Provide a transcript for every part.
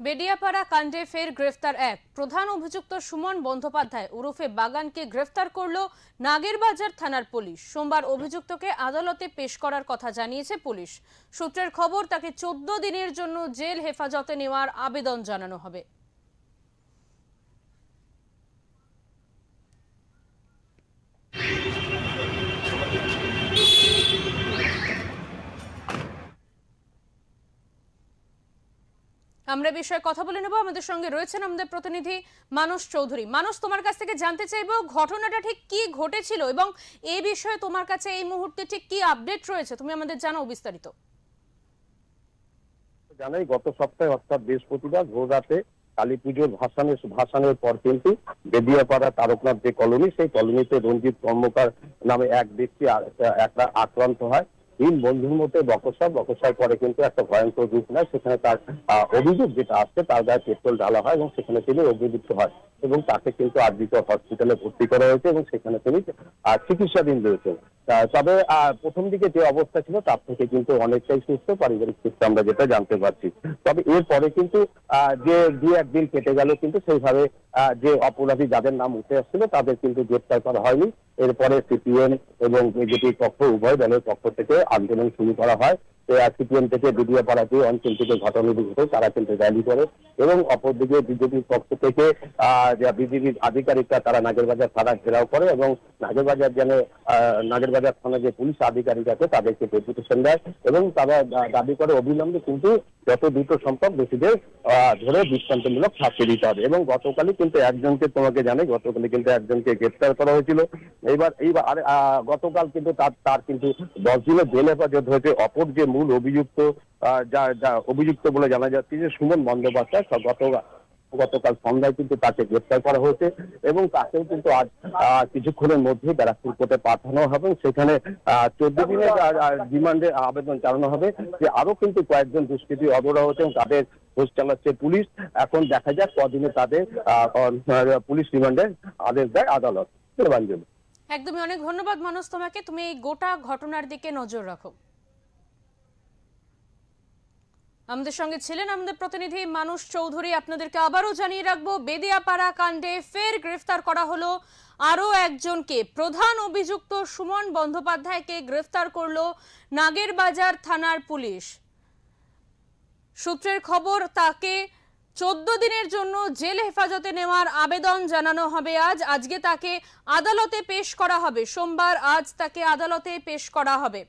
বেডিয়াপাড়া কাণ্ডে ফের গ্রেফতার এক প্রধান অভিযুক্ত সুমন বন্দ্যোপাধ্যায় ওরফে বাগানকে গ্রেফতার করল নাগেরবাজার থানার পুলিশ। সোমবার অভিযুক্তকে আদালতে পেশ করার কথা জানিয়েছে পুলিশ। সূত্রের খবর, তাকে 14 দিনের জন্য জেল হেফাজতে নেওয়ার আবেদন জানানো হবে। আমরা বিষয়ে কথা বলে নেব। আমাদের সঙ্গে রয়েছেন আমাদের প্রতিনিধি মানস চৌধুরী। মানস, তোমার কাছ থেকে জানতে চাইবো ঘটনাটা ঠিক কি ঘটেছিল এবং এই বিষয়ে তোমার কাছে এই মুহূর্তে ঠিক কি আপডেট রয়েছে, তুমি আমাদের জানাও বিস্তারিত। জানাই গত সপ্তাহে অর্থাৎ বৃহস্পতিবার ভোর রাতে কালী পুজোর ভাসানের পর কিন্তু বেদিয়াপাড়া তারকনাথ যে কলোনি, সেই কলোনিতে রঞ্জিত কর্মকার নামে এক ব্যক্তি একটা আক্রান্ত হয়। তিন বন্ধুর মধ্যে বকসার পরে কিন্তু একটা ভয়ঙ্কর রূপ নেয়। সেখানে তার অভিযোগ যেটা আসছে, তার গায়ে পেট্রোল ঢালা হয় এবং সেখানে তিনি অগ্নিদগ্ধ হয় এবং তাকে কিন্তু আরজিকর হসপিটালে ভর্তি করা হয়েছে এবং সেখানে তিনি চিকিৎসাধীন রয়েছেন। তবে প্রথম দিকে যে অবস্থা ছিল তার থেকে কিন্তু অনেকটাই সুস্থ, পারিবারিক সূত্রে আমরা যেটা জানতে পারছি। তবে এরপরে কিন্তু যে 2-1 দিন কেটে গেল, কিন্তু সেইভাবে যে অপরাধী যাদের নাম উঠে আসছিল তাদের কিন্তু গ্রেপ্তার করা হয়নি। এরপরে সিপিএম এবং বিজেপি পক্ষ উভয় দলের পক্ষ থেকে আন্দোলন শুরু করা হয়। সিপিএম থেকে বেদিয়াপাড়াতে অঞ্চল থেকে ঘটনাটি ঘটে, তারা কিন্তু র্যালি করে এবং অপরদিকে বিজেপির পক্ষ থেকে বিজেপির আধিকারিকরা তারা নাগেরবাজার থানা ঘেরাও করে এবং নাগেরবাজার থানা যে পুলিশ আধিকারিক আছে তাদেরকে ডেপুটেশন দেয় এবং তারা দাবি করে অবিলম্বে কিন্তু যত দ্রুত সম্ভব দোষীদের ধরে দৃষ্টান্তমূলক শাস্তি দিতে হবে। এবং গতকালই কিন্তু একজনকে, তোমাকে জানাই, গতকালই কিন্তু একজনকে গ্রেফতার করা হয়েছিল। এইবার গতকাল কিন্তু তার কিন্তু 10 দিনের জেল হেফাজত হয়েছে। অপর যে মূল অভিযুক্ত, যা অভিযুক্ত বলে জানা যাচ্ছে যে সুমন বন্দ্যোপাধ্যায়, গতকাল সন্ধ্যায় কিন্তু তাকে গ্রেফতার করা হয়েছে এবং তাকেও কিন্তু আজ কিছুক্ষণের মধ্যে ব্যারাকপুর কোর্টে পাঠানো হবে। সেখানে 14 দিনের রিমান্ডে আবেদন জানানো হবে। যে আরো কিন্তু কয়েকজন দুষ্কৃতী অধরা হচ্ছে এবং তাদের খোঁজ চালাচ্ছে পুলিশ। এখন দেখা যাক কদিনে তাদের পুলিশ রিমান্ডের আদেশ দেয় আদালত। একদমই, অনেক ধন্যবাদ মানস তোমাকে। তুমি এই গোটা ঘটনার দিকে নজর রাখো। আমাদের সঙ্গে ছিলেন আমাদের প্রতিনিধি মানস চৌধুরী। আপনাদেরকে আবারও জানিয়ে রাখবো, বেদিয়াপাড়া কাণ্ডে ফের গ্রেফতার করা হলো আরো একজনকে। প্রধান অভিযুক্ত সুমন বন্দ্যোপাধ্যায়কে গ্রেফতার করলো নাগেরবাজার থানার পুলিশ। সূত্রের খবর, তাকে 14 দিনের জন্য জেল হেফাজতে নেওয়ার আবেদন জানানো হবে আজকে তাকে আদালতে পেশ করা হবে। সোমবার আজ তাকে আদালতে পেশ করা হবে।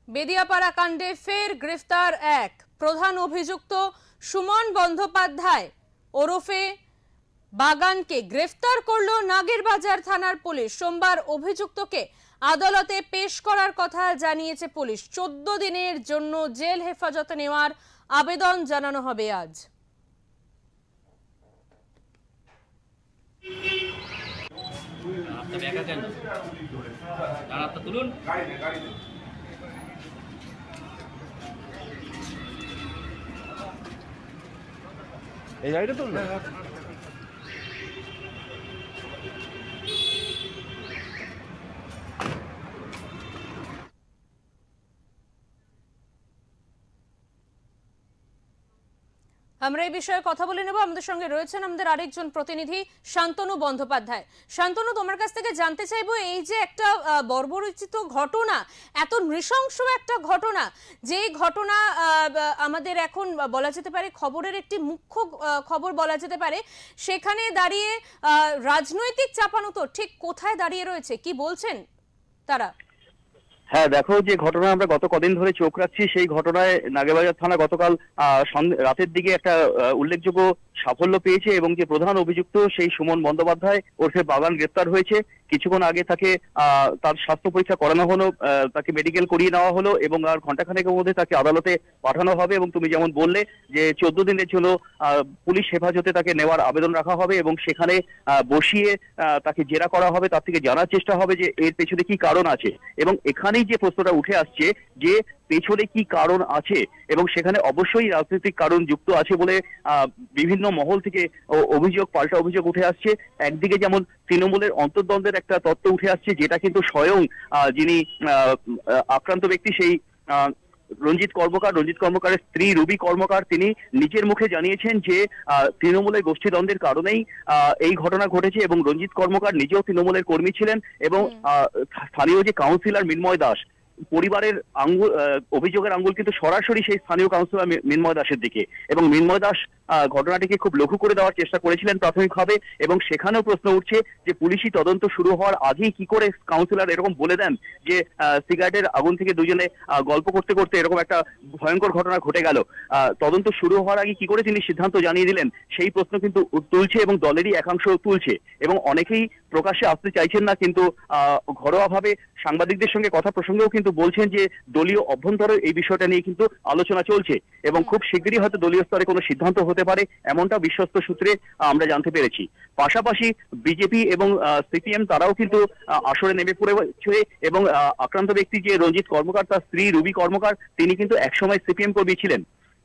বেদিয়াপাড়া কাণ্ডে ফের গ্রেফতার এক প্রধান অভিযুক্ত সুমন বন্দ্যোপাধ্যায় ওরফে বাগানকে গ্রেফতার করলো নাগেরবাজার থানার পুলিশ। সোমবার অভিযুক্তকে আদালতে পেশ করার কথা জানিয়েছে পুলিশ। 14 দিনের জন্য জেল হেফাজতে নেওয়ার আবেদন জানানো হবে আজ। এই গাড়িটা তো আমরা এই বিষয়ে কথা বলে নেব। আমাদের সঙ্গে রয়েছেন আমাদের আরেকজন প্রতিনিধি শান্তনু বন্দ্যোপাধ্যায়। শান্তনু, তোমার কাছ থেকে জানতে চাইবো, এই যে একটা বর্বরচিত ঘটনা, এত নৃশংস একটা ঘটনা, যে ঘটনা আমাদের এখন বলা যেতে পারে খবরের একটি মুখ্য খবর বলা যেতে পারে, সেখানে দাঁড়িয়ে রাজনৈতিক চাপানুতোর ঠিক কোথায় দাঁড়িয়ে রয়েছে, কি বলছেন তারা? হ্যাঁ, দেখো, যে ঘটনা আমরা গত কদিন ধরে চোখ রাখছি, সেই ঘটনায় নাগেরবাজার থানা গতকাল রাতের দিকে একটা উল্লেখযোগ্য সাফল্য পেয়েছে এবং যে প্রধান অভিযুক্ত সেই সুমন বন্দ্যোপাধ্যায় ওরফে বাগান গ্রেপ্তার হয়েছে। কিছুক্ষণ আগে তাকে তার স্বাস্থ্য পরীক্ষা করানো হলো, তাকে মেডিকেল করিয়ে নেওয়া হলো এবং আর ঘন্টাখানেকের মধ্যে তাকে আদালতে পাঠানো হবে। এবং তুমি যেমন বললে যে 14 দিনের জন্য পুলিশ হেফাজতে তাকে নেওয়ার আবেদন রাখা হবে এবং সেখানে বসিয়ে তাকে জেরা করা হবে, তার থেকে জানার চেষ্টা হবে যে এর পেছনে কি কারণ আছে। এবং এখানেই তখনই যে প্রশ্নটা উঠে আসছে যে পেছনে কি কারণ আছে, এবং সেখানে অবশ্যই রাজনৈতিক কারণ যুক্ত আছে বলে বিভিন্ন মহল থেকে পাল্টা অভিযোগ উঠে আসছে। একদিকে যেমন তৃণমূলের অন্তর্দ্বন্দ্বের একটা তত্ত্ব উঠে আসছে, যেটা কিন্তু স্বয়ং যিনি আক্রান্ত ব্যক্তি সেই রঞ্জিত কর্মকারের স্ত্রী রুবি কর্মকার তিনি নিজের মুখে জানিয়েছেন যে তৃণমূলের গোষ্ঠীদ্বন্দ্বের কারণেই এই ঘটনা ঘটেছে, এবং রঞ্জিত কর্মকার নিজেও তৃণমূলের কর্মী ছিলেন, এবং স্থানীয় যে কাউন্সিলর মিন্ময় দাস, পরিবারের অভিযোগের আঙ্গুল কিন্তু সরাসরি সেই স্থানীয় কাউন্সিলর মিন্ময় দাসের দিকে, এবং মিন্ময় দাস ঘটনাটিকে খুব লঘু করে দেওয়ার চেষ্টা করেছিলেন প্রাথমিকভাবে, এবং সেখানেও প্রশ্ন উঠছে যে পুলিশি তদন্ত শুরু হওয়ার আগেই কি করে কাউন্সিলর এরকম বলে দেন যে সিগারেটের আগুন থেকে দুজনে গল্প করতে করতে এরকম একটা ভয়ঙ্কর ঘটনা ঘটে গেল। তদন্ত শুরু হওয়ার আগে কি করে তিনি সিদ্ধান্ত জানিয়ে দিলেন, সেই প্রশ্ন কিন্তু তুলছে, এবং দলেরই একাংশ তুলছে, এবং অনেকেই প্রকাশ্যে আসতে চাইছেন না, কিন্তু ঘরোয়াভাবে সাংবাদিকদের সঙ্গে কথা প্রসঙ্গেও কিন্তু বলছেন যে দলীয় অভ্যন্তরে এই বিষয়টা নিয়ে কিন্তু আলোচনা চলছে, এবং খুব শিগগিরই হয়তো দলীয় স্তরে কোনো সিদ্ধান্ত হতে পারে, এমনটা বিশ্বস্ত সূত্রে আমরা জানতে পেরেছি। পাশাপাশি বিজেপি এবং সিপিএম তারাও কিন্তু আসরে নেমে পড়েছে, এবং আক্রান্ত ব্যক্তি যে রঞ্জিত কর্মকার তার স্ত্রী রুবি কর্মকার তিনি কিন্তু একসময় সিপিএম কর্মী ছিলেন।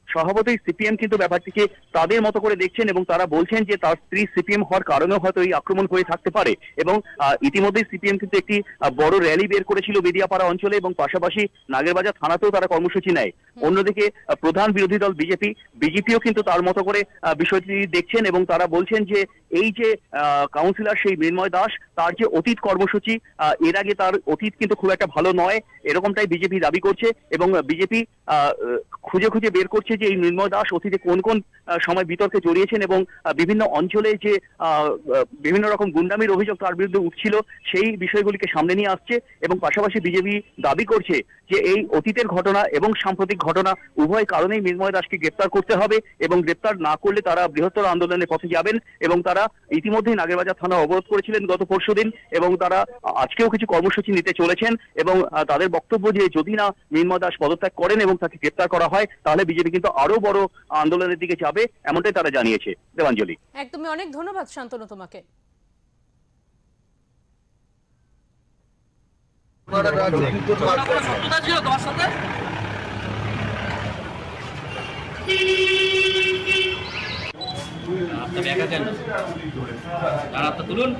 স্বভাবতই সিপিএম কিন্তু ব্যাপারটিকে তাদের মতো করে দেখছেন, এবং তারা বলছেন যে তার স্ত্রী সিপিএম হওয়ার কারণেও হয়তো এই আক্রমণ হয়ে থাকতে পারে, এবং ইতিমধ্যেই সিপিএম কিন্তু একটি বড় র্যালি বের করেছিল বেদিয়াপাড়া অঞ্চলে, এবং পাশাপাশি নাগেরবাজার থানাতেও তারা কর্মসূচি নেয়। অন্যদিকে প্রধান বিরোধী দল বিজেপিও কিন্তু তার মতো করে বিষয়টি দেখছেন, এবং তারা বলছেন যে এই যে কাউন্সিলর সেই মৃন্ময় দাস তার যে অতীত কর্মসূচি, এর আগে তার অতীত কিন্তু খুব একটা ভালো নয়, এরকমটাই বিজেপি দাবি করছে, এবং বিজেপি খুঁজে খুঁজে বের করছে যে এই মৃন্ময় দাস অতীতে কোন কোন সময় বিতর্কে জড়িয়েছেন, এবং বিভিন্ন অঞ্চলে যে বিভিন্ন রকম গুন্ডামির অভিযোগ তার বিরুদ্ধে উঠছিল সেই বিষয়গুলিকে সামনে নিয়ে আসছে, এবং পাশাপাশি বিজেপি দাবি করছে যে এই অতীতের ঘটনা এবং সাম্প্রতিক ঘটনা উভয় কারণেই মৃন্ময় দাসকে গ্রেপ্তার করতে হবে, এবং গ্রেপ্তার না করলে তারা বৃহত্তর আন্দোলনের পথে যাবেন, এবং তারা ইতিমধ্যেই নাগেরবাজার থানা অবরোধ করেছিলেন গত পরশুদিন, এবং তারা আজকেও কিছু কর্মসূচি নিতে চলেছেন, এবং তাদের বক্তব্য যে যদি না মৃন্ময় দাস পদত্যাগ করেন এবং তাকে গ্রেপ্তার করা হয় তাহলে বিজেপি কিন্তু আরো বড় আন্দোলনের দিকে যাবে, এমনটাই তারা জানিয়েছে। দেবাঞ্জলি, একদমই অনেক ধন্যবাদ শান্তনু তোমাকে। আপনার ব্যাগ আছেন, আপনার তুলুন।